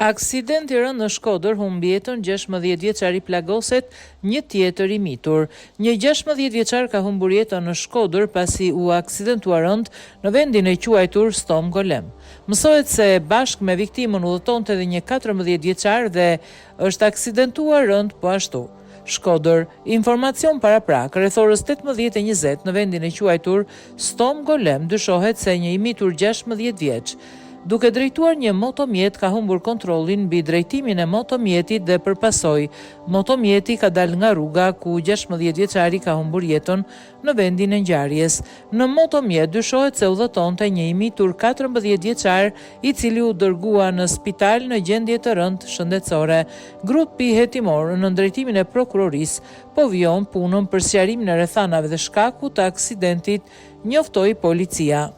Aksidenti rënd në Shkodër humbi jetën 16 vjeçari plagoset, një tjetër i mitur. Një 16 vjeçar ka humbur jetën në Shkodër pasi u aksidentua rënd në vendin e quajtur Stom Golem. Mësohet se bashkë me viktimën udhëtonte edhe një 14 vjeçar dhe është aksidentuar rënd po ashtu. Shkodër, informacion para prak, rreth orës 18:20 në vendin e quajtur Stom Golem dyshohet se një i mitur 16 vjeç, duke drejtuar një motomjet ka humbur kontrollin mbi drejtimin e motomjetit dhe përpasoj, motomjeti ka dalë nga rruga ku 16 vjeçari ka humbur jetën në vendin e ngjarjes. Në motomjet dyshohet se udhëtonte një i mitur 14 vjeçar i cili u dërgua në spital në gjendje të rëndë shëndetësore. Grupi hetimor në drejtimin e prokurorisë po vijon punën për sqarimin e rrethanave dhe shkakut të aksidentit, njoftoi policia.